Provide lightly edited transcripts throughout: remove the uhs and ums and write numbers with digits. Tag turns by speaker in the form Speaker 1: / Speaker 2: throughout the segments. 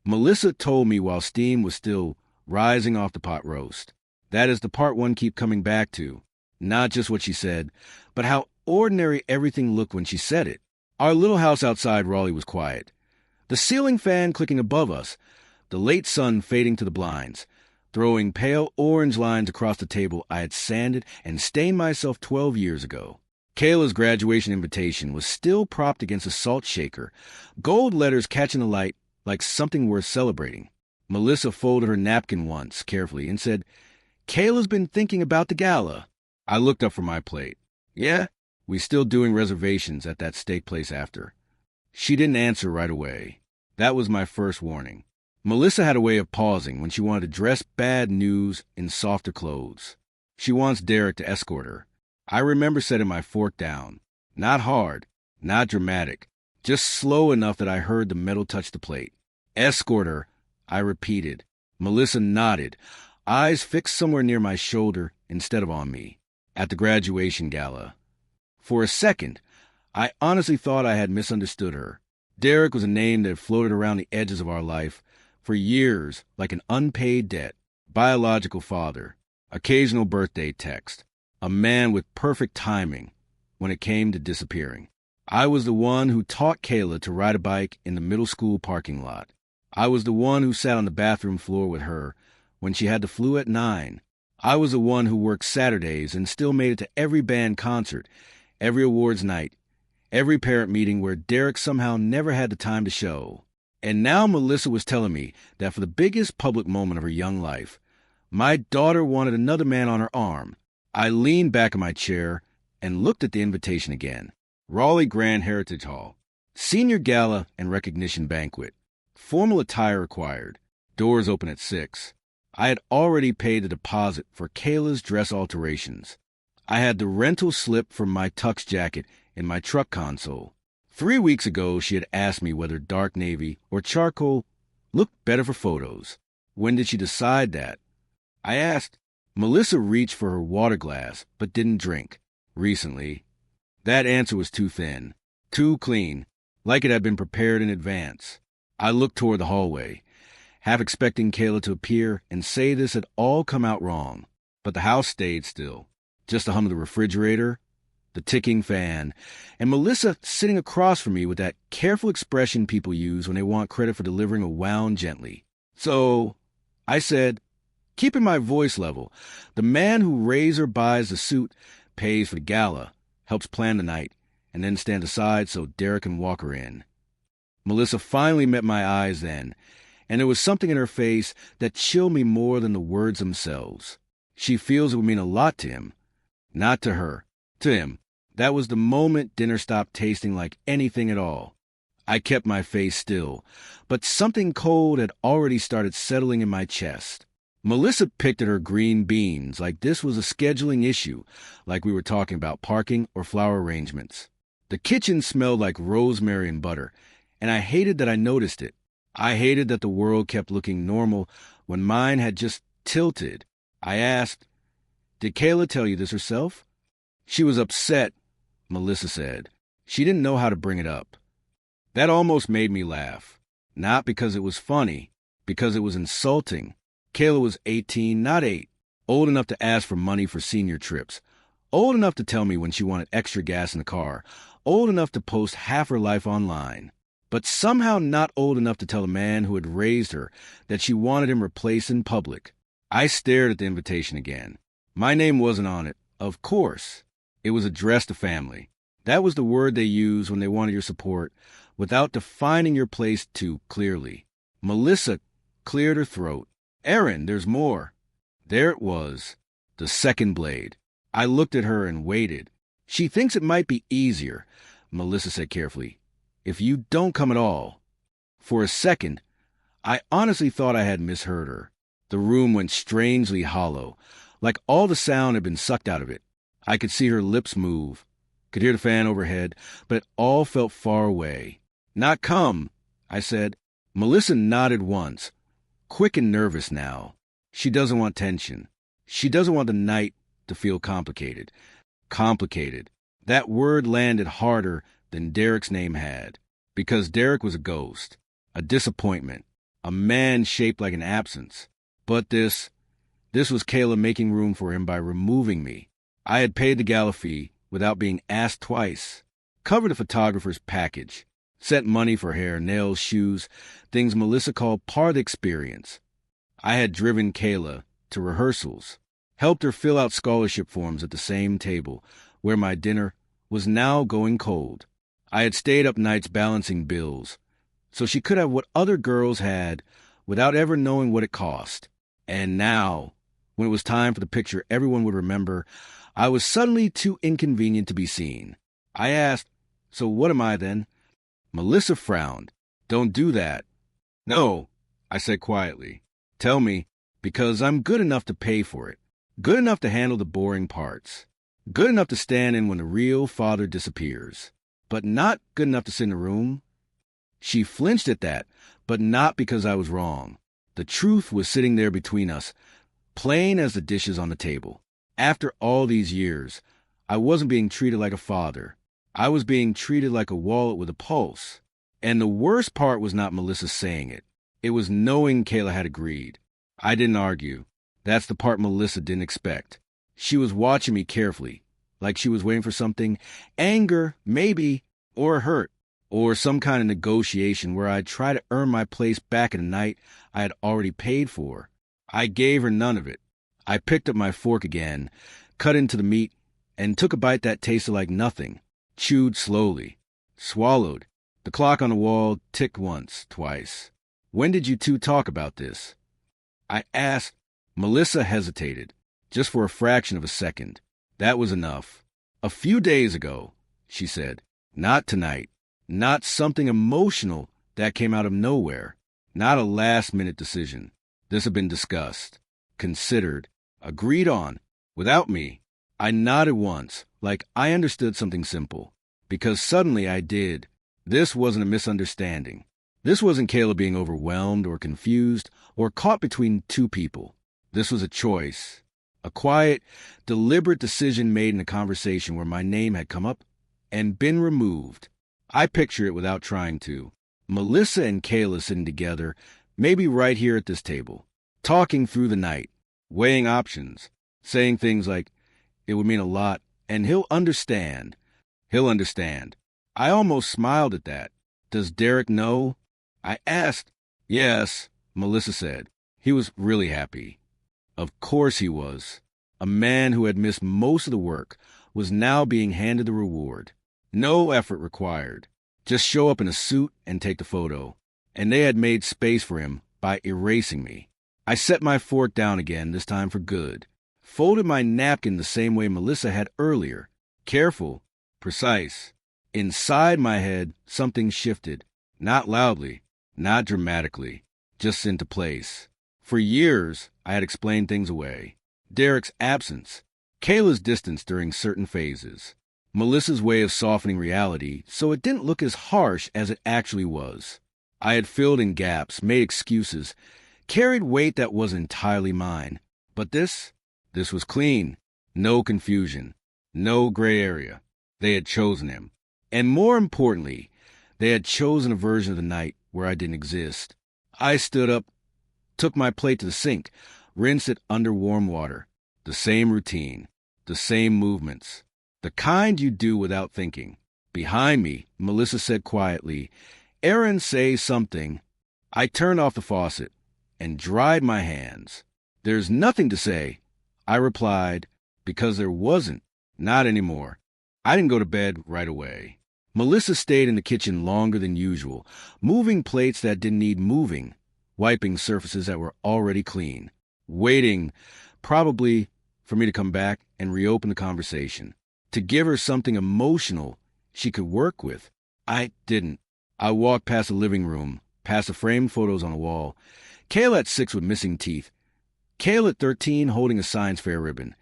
Speaker 1: Melissa told me while steam was still rising off the pot roast. That is the part one keep coming back to. Not just what she said, but how ordinary everything looked when she said it. Our little house outside Raleigh was quiet. The ceiling fan clicking above us, the late sun fading to the blinds, throwing pale orange lines across the table I had sanded and stained myself 12 years ago. Kayla's graduation invitation was still propped against a salt shaker, gold letters catching the light like something worth celebrating. Melissa folded her napkin once carefully and said, "Kayla's been thinking about the gala." I looked up from my plate. "Yeah? We still doing reservations at that steak place after." She didn't answer right away. That was my first warning. Melissa had a way of pausing when she wanted to dress bad news in softer clothes. She wants Derek to escort her. I remember setting my fork down. Not hard, not dramatic, just slow enough that I heard the metal touch the plate. "Escort her," I repeated. Melissa nodded, eyes fixed somewhere near my shoulder instead of on me. At the graduation gala. For a second, I honestly thought I had misunderstood her. Derek was a name that had floated around the edges of our life for years like an unpaid debt. Biological father, occasional birthday text, a man with perfect timing when it came to disappearing. I was the one who taught Kayla to ride a bike in the middle school parking lot. I was the one who sat on the bathroom floor with her when she had the flu at 9. I was the one who worked Saturdays and still made it to every band concert, every awards night, every parent meeting where Derek somehow never had the time to show. And now Melissa was telling me that for the biggest public moment of her young life, my daughter wanted another man on her arm. I leaned back in my chair and looked at the invitation again. Raleigh Grand Heritage Hall. Senior Gala and Recognition Banquet. Formal attire required. Doors open at 6. I had already paid the deposit for Kayla's dress alterations. I had the rental slip for my tux jacket in my truck console. 3 weeks ago, she had asked me whether dark navy or charcoal looked better for photos. When did she decide that? I asked. Melissa reached for her water glass, but didn't drink. Recently. That answer was too thin, too clean, like it had been prepared in advance. I looked toward the hallway, half expecting Kayla to appear and say this had all come out wrong. But the house stayed still. Just the hum of the refrigerator, the ticking fan, and Melissa sitting across from me with that careful expression people use when they want credit for delivering a wound gently. So, I said, keeping my voice level, the man who razor buys the suit, pays for the gala, helps plan the night, and then stand aside so Derek can walk her in. Melissa finally met my eyes then, and there was something in her face that chilled me more than the words themselves. She feels it would mean a lot to him. Not to her. To him. That was the moment dinner stopped tasting like anything at all. I kept my face still, but something cold had already started settling in my chest. Melissa picked at her green beans like this was a scheduling issue, like we were talking about parking or flower arrangements. The kitchen smelled like rosemary and butter, and I hated that I noticed it. I hated that the world kept looking normal when mine had just tilted. I asked, "Did Kayla tell you this herself?" "She was upset," Melissa said. She didn't know how to bring it up. That almost made me laugh. Not because it was funny, because it was insulting. Kayla was 18, not 8. Old enough to ask for money for senior trips. Old enough to tell me when she wanted extra gas in the car. Old enough to post half her life online. But somehow not old enough to tell the man who had raised her that she wanted him replaced in public. I stared at the invitation again. My name wasn't on it, of course. It was addressed to family. That was the word they used when they wanted your support, without defining your place too clearly. Melissa cleared her throat. "Aaron, there's more." There it was, the second blade. I looked at her and waited. "She thinks it might be easier," Melissa said carefully, "if you don't come at all." For a second, I honestly thought I had misheard her. The room went strangely hollow, like all the sound had been sucked out of it. I could see her lips move, could hear the fan overhead, but it all felt far away. "Not come," I said. Melissa nodded once, quick and nervous now. She doesn't want tension. She doesn't want the night to feel complicated. Complicated. That word landed harder than Derek's name had, because Derek was a ghost, a disappointment, a man shaped like an absence. But this was Kayla making room for him by removing me. I had paid the gala fee without being asked twice, covered a photographer's package, sent money for hair, nails, shoes, things Melissa called part of the experience. I had driven Kayla to rehearsals, helped her fill out scholarship forms at the same table where my dinner was now going cold. I had stayed up nights balancing bills so she could have what other girls had without ever knowing what it cost. And now, when it was time for the picture everyone would remember, I was suddenly too inconvenient to be seen. I asked, "So what am I then?" Melissa frowned. "Don't do that." "No," I said quietly. "Tell me, because I'm good enough to pay for it. Good enough to handle the boring parts. Good enough to stand in when the real father disappears. But not good enough to sit in a room." She flinched at that, but not because I was wrong. The truth was sitting there between us, plain as the dishes on the table. After all these years, I wasn't being treated like a father. I was being treated like a wallet with a pulse. And the worst part was not Melissa saying it. It was knowing Kayla had agreed. I didn't argue. That's the part Melissa didn't expect. She was watching me carefully, like she was waiting for something, anger, maybe, or hurt, or some kind of negotiation where I'd try to earn my place back in a night I had already paid for. I gave her none of it. I picked up my fork again, cut into the meat, and took a bite that tasted like nothing. Chewed slowly. Swallowed. The clock on the wall ticked once, twice. "When did you two talk about this?" I asked. Melissa hesitated, just for a fraction of a second. That was enough. "A few days ago," she said. "Not tonight. Not something emotional that came out of nowhere. Not a last-minute decision. This had been discussed, considered, agreed on, without me." I nodded once, like I understood something simple. Because suddenly I did. This wasn't a misunderstanding. This wasn't Kayla being overwhelmed or confused or caught between two people. This was a choice. A quiet, deliberate decision made in a conversation where my name had come up and been removed. I picture it without trying to. Melissa and Kayla sitting together, maybe right here at this table, talking through the night, weighing options, saying things like, "It would mean a lot, and he'll understand. He'll understand." I almost smiled at that. "Does Derek know?" I asked. "Yes," Melissa said. "He was really happy." Of course he was. A man who had missed most of the work was now being handed the reward. No effort required. Just show up in a suit and take the photo. And they had made space for him by erasing me. I set my fork down again, this time for good. Folded my napkin the same way Melissa had earlier. Careful, precise. Inside my head, something shifted. Not loudly, not dramatically, just into place. For years, I had explained things away. Derek's absence, Kayla's distance during certain phases, Melissa's way of softening reality so it didn't look as harsh as it actually was. I had filled in gaps, made excuses, carried weight that wasn't entirely mine. But this was clean. No confusion. No gray area. They had chosen him. And more importantly, they had chosen a version of the night where I didn't exist. I stood up, took my plate to the sink, rinsed it under warm water. The same routine. The same movements. The kind you do without thinking. Behind me, Melissa said quietly, "Aaron, say something." I turned off the faucet and dried my hands. "There's nothing to say," I replied, because there wasn't. Not anymore. I didn't go to bed right away. Melissa stayed in the kitchen longer than usual, moving plates that didn't need moving, wiping surfaces that were already clean, waiting, probably, for me to come back and reopen the conversation, to give her something emotional she could work with. I didn't. I walked past the living room, past the framed photos on the wall. Kayla at 6 with missing teeth. Kayla at 13 holding a science fair ribbon.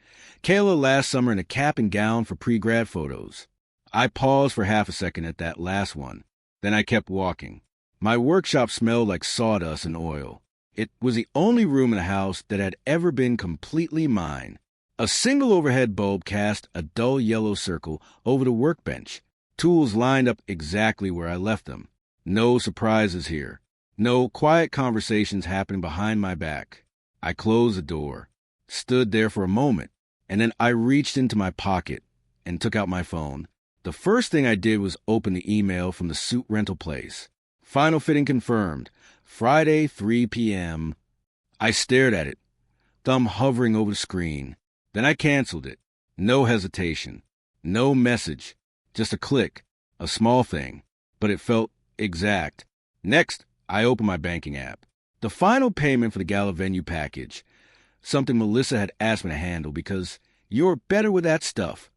Speaker 1: Kayla last summer in a cap and gown for pre-grad photos. I paused for half a second at that last one. Then I kept walking. My workshop smelled like sawdust and oil. It was the only room in the house that had ever been completely mine. A single overhead bulb cast a dull yellow circle over the workbench. Tools lined up exactly where I left them. No surprises here. No quiet conversations happening behind my back. I closed the door, stood there for a moment, and then I reached into my pocket and took out my phone. The first thing I did was open the email from the suit rental place. Final fitting confirmed. Friday, 3 p.m. I stared at it, thumb hovering over the screen. Then I canceled it. No hesitation. No message. Just a click. A small thing. But it felt exact. Next, I opened my banking app. The final payment for the gala venue package. Something Melissa had asked me to handle because you're better with that stuff.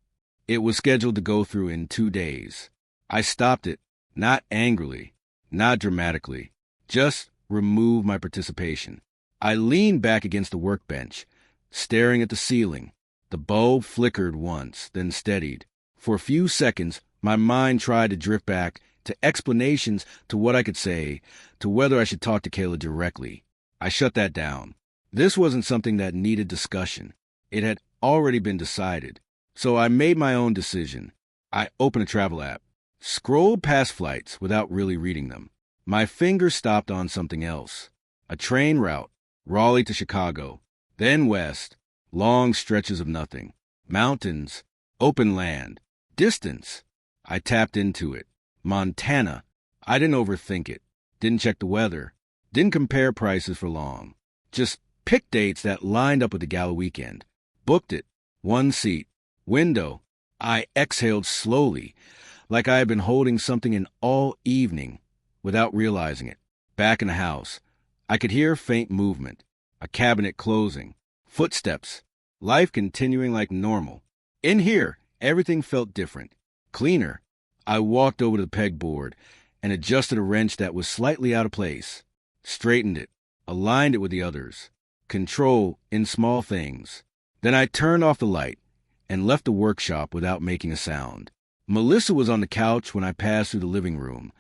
Speaker 1: It was scheduled to go through in 2 days. I stopped it. Not angrily. Not dramatically. Just removed my participation. I leaned back against the workbench, staring at the ceiling. The bulb flickered once, then steadied. For a few seconds, my mind tried to drift back to explanations, to what I could say, to whether I should talk to Kayla directly. I shut that down. This wasn't something that needed discussion. It had already been decided. So I made my own decision. I opened a travel app, scrolled past flights without really reading them. My finger stopped on something else. A train route, Raleigh to Chicago, then west, long stretches of nothing, mountains, open land, distance. I tapped into it. Montana. I didn't overthink it. Didn't check the weather. Didn't compare prices for long. Just picked dates that lined up with the gala weekend. Booked it. 1 seat. Window. I exhaled slowly, like I had been holding something in all evening, without realizing it. Back in the house, I could hear faint movement, a cabinet closing, footsteps, life continuing like normal. In here, everything felt different, cleaner. I walked over to the pegboard and adjusted a wrench that was slightly out of place, straightened it, aligned it with the others. Control in small things. Then I turned off the light and left the workshop without making a sound. Melissa was on the couch when I passed through the living room,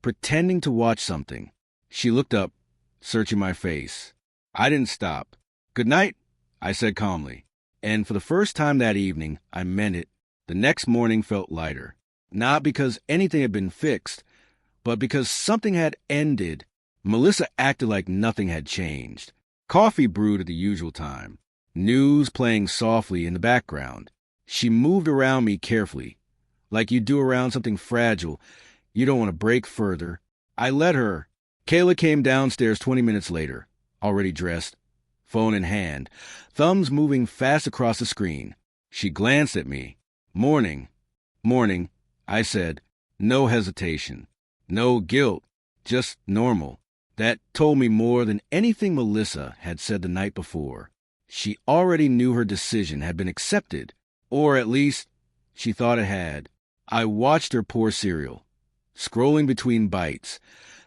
Speaker 1: pretending to watch something. She looked up, searching my face. I didn't stop. "Good night," I said calmly. And for the first time that evening, I meant it. The next morning felt lighter. Not because anything had been fixed, but because something had ended. Melissa acted like nothing had changed. Coffee brewed at the usual time. News playing softly in the background. She moved around me carefully, like you do around something fragile you don't want to break further. I let her. Kayla came downstairs 20 minutes later, already dressed, phone in hand, thumbs moving fast across the screen. She glanced at me. "Morning." "Morning," I said. No hesitation. No guilt. Just normal. That told me more than anything Melissa had said the night before. She already knew her decision had been accepted, or at least she thought it had. I watched her pour cereal, scrolling between bites,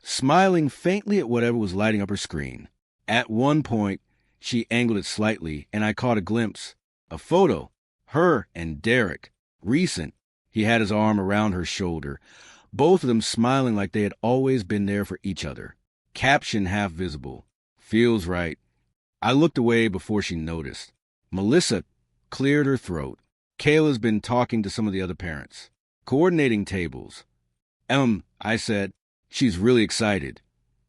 Speaker 1: smiling faintly at whatever was lighting up her screen. At one point, she angled it slightly, and I caught a glimpse. A photo. Her and Derek. Recent. He had his arm around her shoulder, both of them smiling like they had always been there for each other. Caption half visible. "Feels right." I looked away before she noticed. Melissa cleared her throat. "Kayla's been talking to some of the other parents. Coordinating tables." I said. "She's really excited,"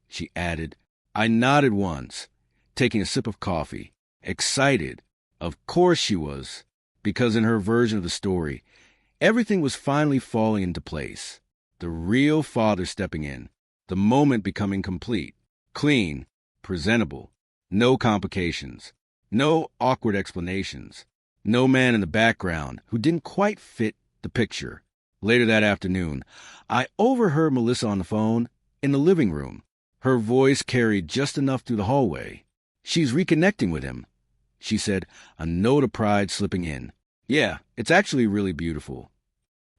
Speaker 1: she added. I nodded once, taking a sip of coffee. Excited. Of course she was, because in her version of the story, everything was finally falling into place. The real father stepping in, the moment becoming complete, clean, presentable, no complications, no awkward explanations, no man in the background who didn't quite fit the picture. Later that afternoon, I overheard Melissa on the phone in the living room. Her voice carried just enough through the hallway. "She's reconnecting with him," she said, a note of pride slipping in. "Yeah, it's actually really beautiful."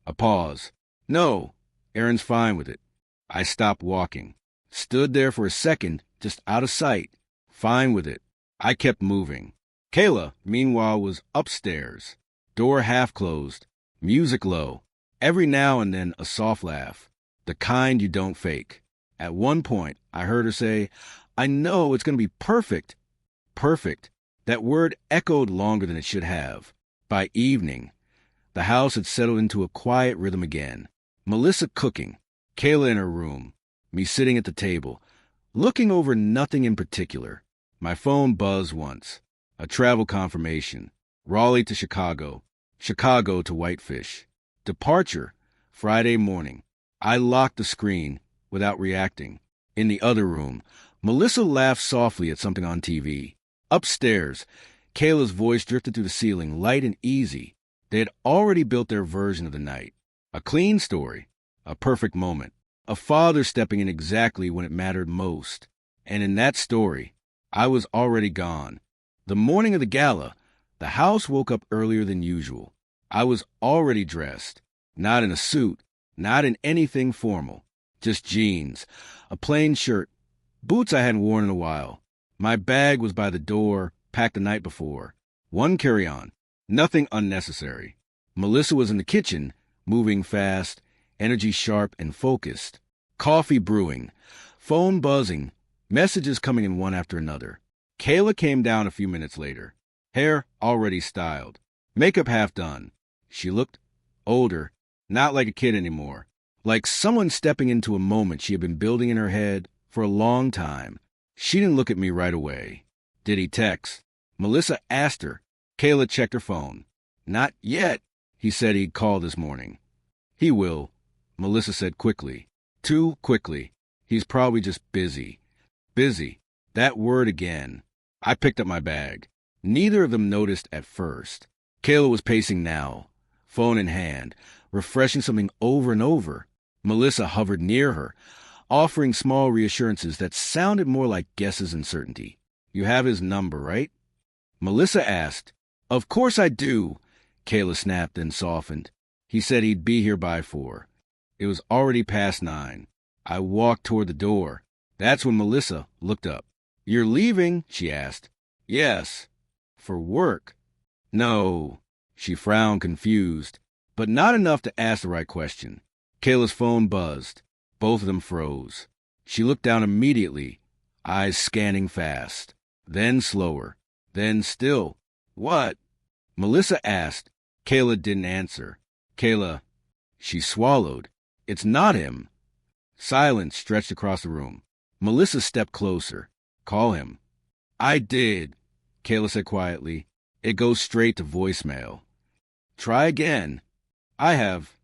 Speaker 1: A pause. "No, Aaron's fine with it." I stopped walking. Stood there for a second, just out of sight. Fine with it. I kept moving. Kayla, meanwhile, was upstairs. Door half closed. Music low. Every now and then a soft laugh. The kind you don't fake. At one point, I heard her say, "I know it's going to be perfect." Perfect. That word echoed longer than it should have. By evening, the house had settled into a quiet rhythm again. Melissa cooking. Kayla in her room. Me sitting at the table, looking over nothing in particular. My phone buzzed once. A travel confirmation. Raleigh to Chicago. Chicago to Whitefish. Departure, Friday morning. I locked the screen without reacting. In the other room, Melissa laughed softly at something on TV. Upstairs, Kayla's voice drifted through the ceiling, light and easy. They had already built their version of the night. A clean story. A perfect moment. A father stepping in exactly when it mattered most. And in that story, I was already gone. The morning of the gala, the house woke up earlier than usual. I was already dressed. Not in a suit, not in anything formal. Just jeans, a plain shirt, boots I hadn't worn in a while. My bag was by the door, packed the night before. One carry-on, nothing unnecessary. Melissa was in the kitchen, moving fast, energy sharp and focused. Coffee brewing, phone buzzing, messages coming in one after another. Kayla came down a few minutes later, hair already styled, makeup half done. She looked older, not like a kid anymore, like someone stepping into a moment she had been building in her head for a long time. She didn't look at me right away. Did he text? Melissa asked her. Kayla checked her phone. Not yet. He said he'd call this morning. He will, Melissa said quickly. Too quickly. He's probably just busy. Busy. That word again. I picked up my bag. Neither of them noticed at first. Kayla was pacing now, phone in hand, refreshing something over and over. Melissa hovered near her, offering small reassurances that sounded more like guesses and certainty. You have his number, right? Melissa asked. Of course I do, Kayla snapped and softened. He said he'd be here by 4. It was already past 9. I walked toward the door. That's when Melissa looked up. You're leaving? She asked. Yes. For work? No. She frowned, confused, but not enough to ask the right question. Kayla's phone buzzed. Both of them froze. She looked down immediately, eyes scanning fast, then slower, then still. What? Melissa asked. Kayla didn't answer. Kayla, she swallowed. It's not him. Silence stretched across the room. Melissa stepped closer. Call him. I did, Kayla said quietly. It goes straight to voicemail. Try again. I have.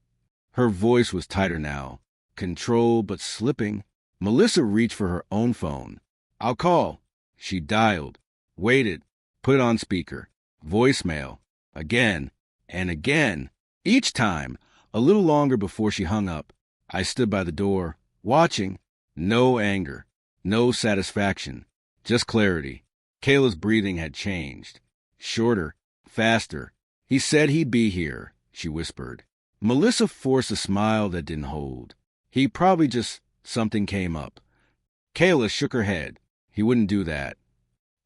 Speaker 1: Her voice was tighter now, controlled but slipping. Melissa reached for her own phone. I'll call. She dialed, waited, put it on speaker. Voicemail. Again and again. Each time, a little longer before she hung up. I stood by the door, watching. No anger, no satisfaction, just clarity. Kayla's breathing had changed. Shorter, faster. He said he'd be here, she whispered. Melissa forced a smile that didn't hold. He probably just something came up. Kayla shook her head. He wouldn't do that.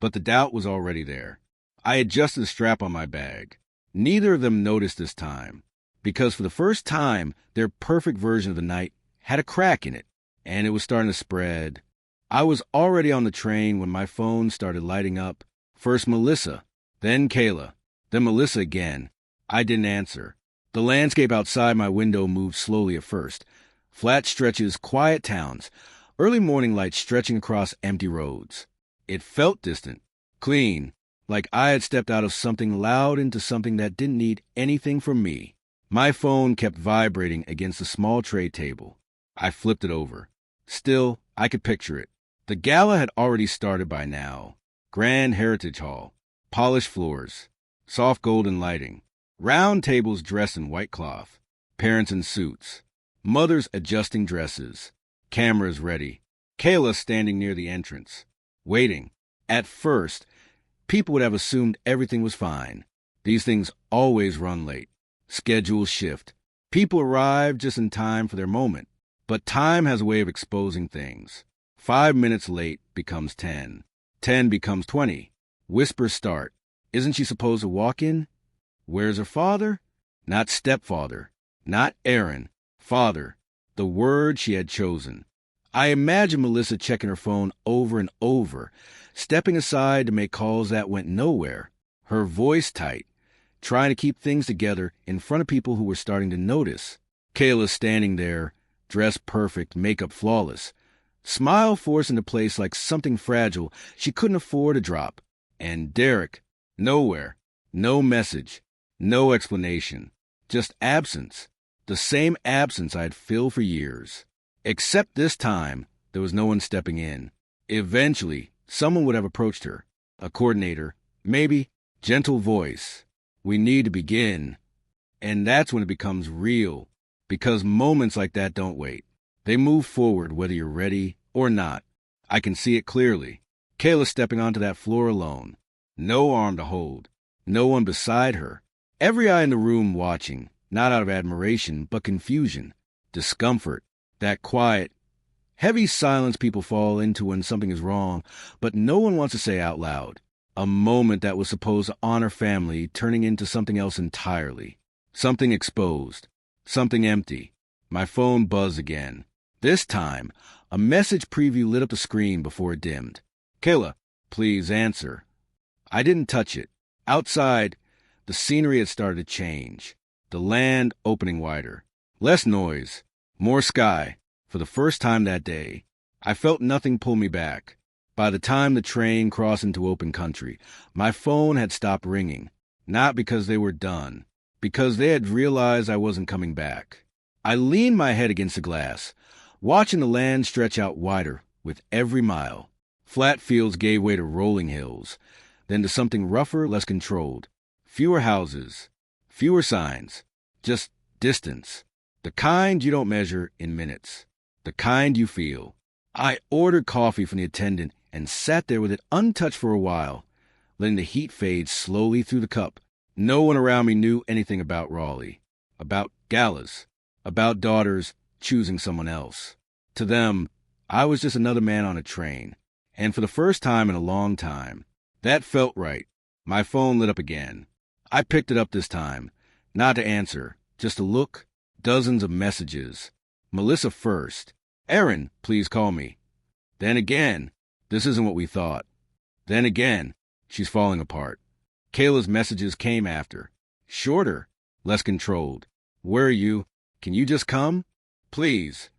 Speaker 1: But the doubt was already there. I adjusted the strap on my bag. Neither of them noticed this time, because for the first time, their perfect version of the night had a crack in it, and it was starting to spread. I was already on the train when my phone started lighting up. First Melissa, then Kayla, then Melissa again. I didn't answer. The landscape outside my window moved slowly at first. Flat stretches, quiet towns, early morning light stretching across empty roads. It felt distant, clean, like I had stepped out of something loud into something that didn't need anything from me. My phone kept vibrating against the small tray table. I flipped it over. Still, I could picture it. The gala had already started by now. Grand Heritage Hall, polished floors, soft golden lighting, round tables dressed in white cloth, parents in suits, mothers adjusting dresses, cameras ready, Kayla standing near the entrance, waiting. At first, people would have assumed everything was fine. These things always run late. Schedules shift. People arrive just in time for their moment. But time has a way of exposing things. 5 minutes late becomes 10. 10 becomes 20. Whispers start. Isn't she supposed to walk in? Where's her father? Not stepfather. Not Aaron. Father. The word she had chosen. I imagine Melissa checking her phone over and over, stepping aside to make calls that went nowhere, her voice tight, trying to keep things together in front of people who were starting to notice. Kayla standing there, dressed perfect, makeup flawless, Smile forced into place like something fragile she couldn't afford to drop. And Derek, nowhere. No message. No explanation. Just absence. The same absence I'd filled for years. Except this time, there was no one stepping in. Eventually, someone would have approached her. A coordinator. Maybe. Gentle voice. We need to begin. And that's when it becomes real. Because moments like that don't wait. They move forward whether you're ready or not. I can see it clearly. Kayla stepping onto that floor alone. No arm to hold. No one beside her. Every eye in the room watching, not out of admiration, but confusion, discomfort, that quiet, heavy silence people fall into when something is wrong, but no one wants to say out loud. A moment that was supposed to honor family turning into something else entirely. Something exposed. Something empty. My phone buzzed again. This time, a message preview lit up the screen before it dimmed. Kayla, please answer. I didn't touch it. Outside, the scenery had started to change. The land opening wider. Less noise. More sky. For the first time that day, I felt nothing pull me back. By the time the train crossed into open country, my phone had stopped ringing. Not because they were done. Because they had realized I wasn't coming back. I leaned my head against the glass, watching the land stretch out wider with every mile. Flat fields gave way to rolling hills, then to something rougher, less controlled. Fewer houses, fewer signs, just distance. The kind you don't measure in minutes. The kind you feel. I ordered coffee from the attendant and sat there with it untouched for a while, letting the heat fade slowly through the cup. No one around me knew anything about Raleigh, about galas, about daughters choosing someone else. To them, I was just another man on a train. And for the first time in a long time, that felt right. My phone lit up again. I picked it up this time, not to answer, just to look. Dozens of messages. Melissa first. Aaron, please call me. Then again, this isn't what we thought. Then again, she's falling apart. Kayla's messages came after. Shorter, less controlled. Where are you? Can you just come? Please.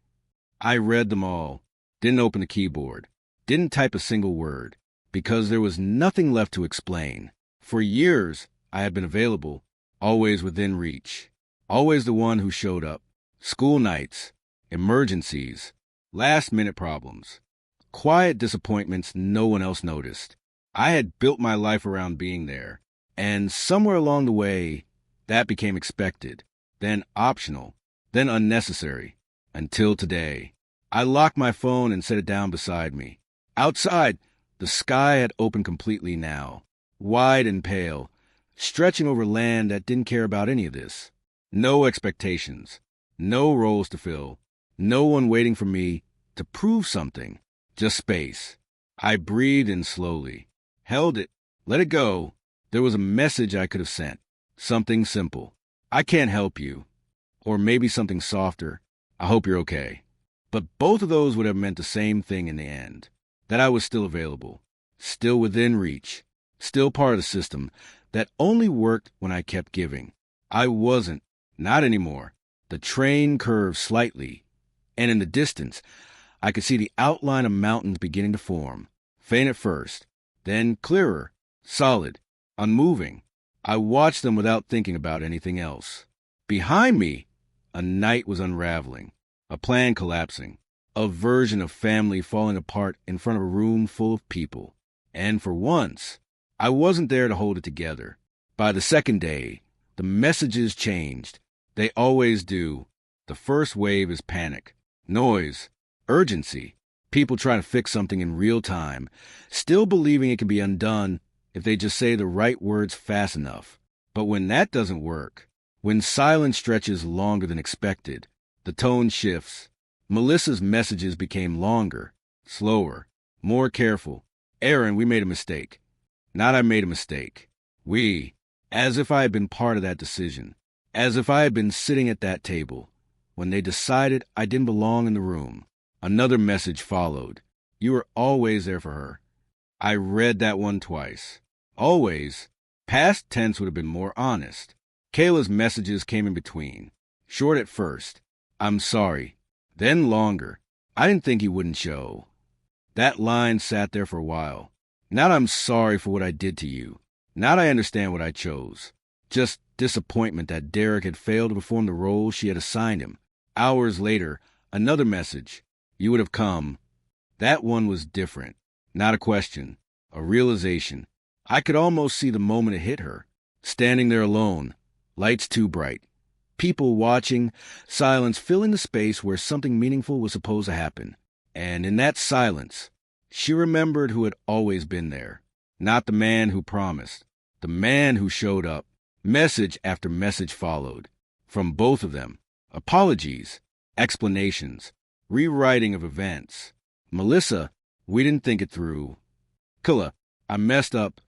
Speaker 1: I read them all. Didn't open the keyboard. Didn't type a single word. Because there was nothing left to explain. For years, I had been available, always within reach. Always the one who showed up. School nights, emergencies, last-minute problems, quiet disappointments no one else noticed. I had built my life around being there, and somewhere along the way, that became expected, then optional, then unnecessary, until today. I locked my phone and set it down beside me. Outside, the sky had opened completely now, wide and pale, stretching over land that didn't care about any of this. No expectations, no roles to fill, no one waiting for me to prove something, just space. I breathed in slowly, held it, let it go. There was a message I could have sent, something simple. I can't help you. Or maybe something softer. I hope you're okay. But both of those would have meant the same thing in the end, that I was still available, still within reach, still part of the system that only worked when I kept giving. I wasn't. Not anymore. The train curved slightly, and in the distance, I could see the outline of mountains beginning to form, faint at first, then clearer, solid, unmoving. I watched them without thinking about anything else. Behind me, a night was unraveling, a plan collapsing, a version of family falling apart in front of a room full of people. And for once, I wasn't there to hold it together. By the second day, the messages changed. They always do. The first wave is panic, noise, urgency. People trying to fix something in real time, still believing it can be undone if they just say the right words fast enough. But when that doesn't work, when silence stretches longer than expected, the tone shifts. Melissa's messages became longer, slower, more careful. Aaron, we made a mistake. Not I made a mistake. We. As if I had been part of that decision. As if I had been sitting at that table. When they decided I didn't belong in the room. Another message followed. You were always there for her. I read that one twice. Always. Past tense would have been more honest. Kayla's messages came in between. Short at first. I'm sorry. Then longer. I didn't think he wouldn't show. That line sat there for a while. Not I'm sorry for what I did to you. Not I understand what I chose. Just disappointment that Derek had failed to perform the role she had assigned him. Hours later, another message. You would have come. That one was different. Not a question. A realization. I could almost see the moment it hit her. Standing there alone. Lights too bright. People watching. Silence filling the space where something meaningful was supposed to happen. And in that silence, she remembered who had always been there. Not the man who promised. The man who showed up. Message after message followed. From both of them. Apologies. Explanations. Rewriting of events. Melissa, we didn't think it through. Kayla, I messed up.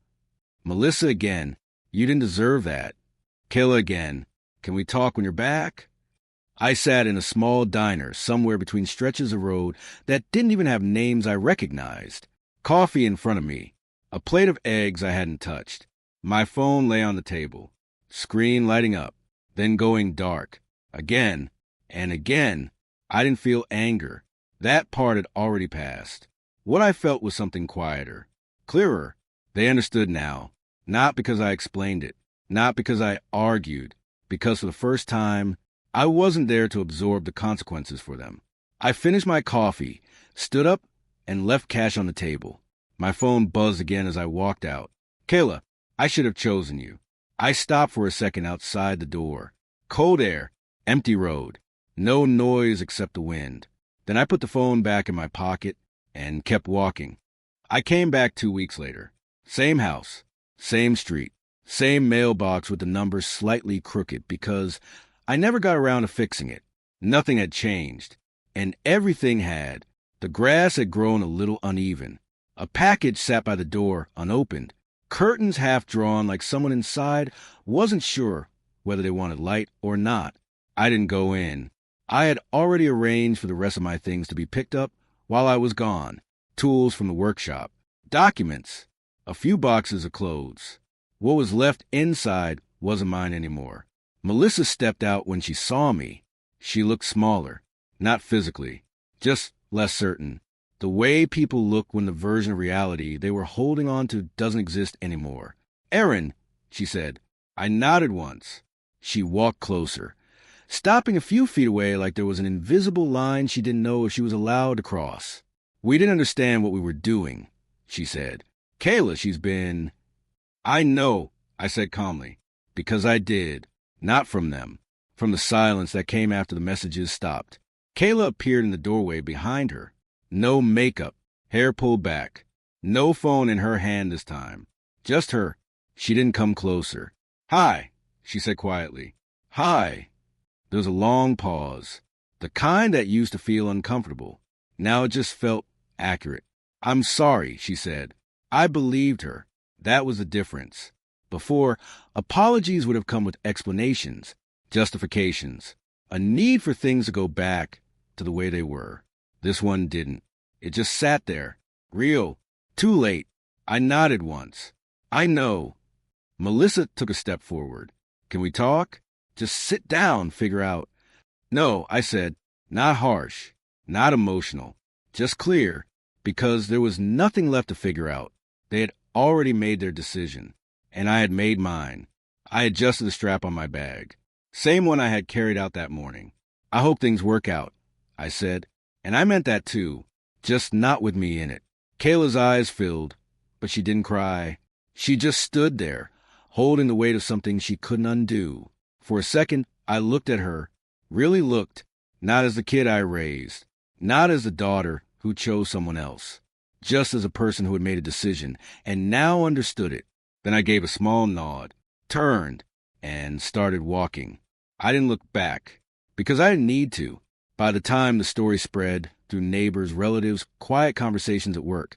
Speaker 1: Melissa again. You didn't deserve that. Kayla again. Can we talk when you're back? I sat in a small diner somewhere between stretches of road that didn't even have names I recognized. Coffee in front of me. A plate of eggs I hadn't touched. My phone lay on the table. Screen lighting up. Then going dark. Again. And again. I didn't feel anger. That part had already passed. What I felt was something quieter. Clearer. They understood now. Not because I explained it. Not because I argued. Because for the first time, I wasn't there to absorb the consequences for them. I finished my coffee, stood up, and left cash on the table. My phone buzzed again as I walked out. Kayla, I should have chosen you. I stopped for a second outside the door. Cold air, empty road, no noise except the wind. Then I put the phone back in my pocket and kept walking. I came back 2 weeks later. Same house, same street, same mailbox with the numbers slightly crooked because I never got around to fixing it. Nothing had changed. And everything had. The grass had grown a little uneven. A package sat by the door, unopened. Curtains half drawn like someone inside wasn't sure whether they wanted light or not. I didn't go in. I had already arranged for the rest of my things to be picked up while I was gone. Tools from the workshop. Documents. A few boxes of clothes. What was left inside wasn't mine anymore. Melissa stepped out when she saw me. She looked smaller. Not physically. Just less certain. The way people look when the version of reality they were holding on to doesn't exist anymore. Erin, she said. I nodded once. She walked closer, stopping a few feet away like there was an invisible line she didn't know if she was allowed to cross. We didn't understand what we were doing, she said. Kayla, she's been... I know, I said calmly, because I did. Not from them. From the silence that came after the messages stopped. Kayla appeared in the doorway behind her. No makeup, hair pulled back. No phone in her hand this time. Just her. She didn't come closer. Hi, she said quietly. Hi. There was a long pause. The kind that used to feel uncomfortable. Now it just felt accurate. I'm sorry, she said. I believed her. That was the difference. Before, apologies would have come with explanations, justifications, a need for things to go back to the way they were. This one didn't. It just sat there. Real. Too late. I nodded once. I know. Melissa took a step forward. Can we talk? Just sit down, figure out. No, I said. Not harsh. Not emotional. Just clear. Because there was nothing left to figure out. They had already made their decision. And I had made mine. I adjusted the strap on my bag. Same one I had carried out that morning. I hope things work out, I said. And I meant that too, just not with me in it. Kayla's eyes filled, but she didn't cry. She just stood there, holding the weight of something she couldn't undo. For a second, I looked at her, really looked, not as the kid I raised, not as the daughter who chose someone else, just as a person who had made a decision and now understood it. Then I gave a small nod, turned, and started walking. I didn't look back, because I didn't need to. By the time the story spread through neighbors, relatives, quiet conversations at work,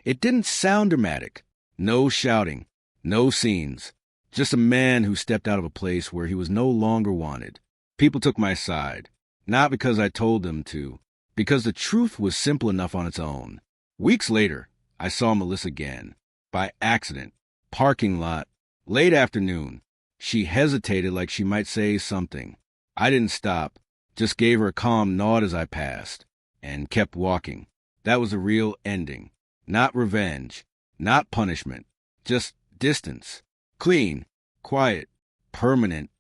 Speaker 1: it didn't sound dramatic. No shouting, no scenes, just a man who stepped out of a place where he was no longer wanted. People took my side, not because I told them to, because the truth was simple enough on its own. Weeks later, I saw Melissa again, by accident. Parking lot, late afternoon. She hesitated like she might say something. I didn't stop, just gave her a calm nod as I passed. and kept walking. That was a real ending. Not revenge, not punishment, just distance. Clean, quiet, permanent,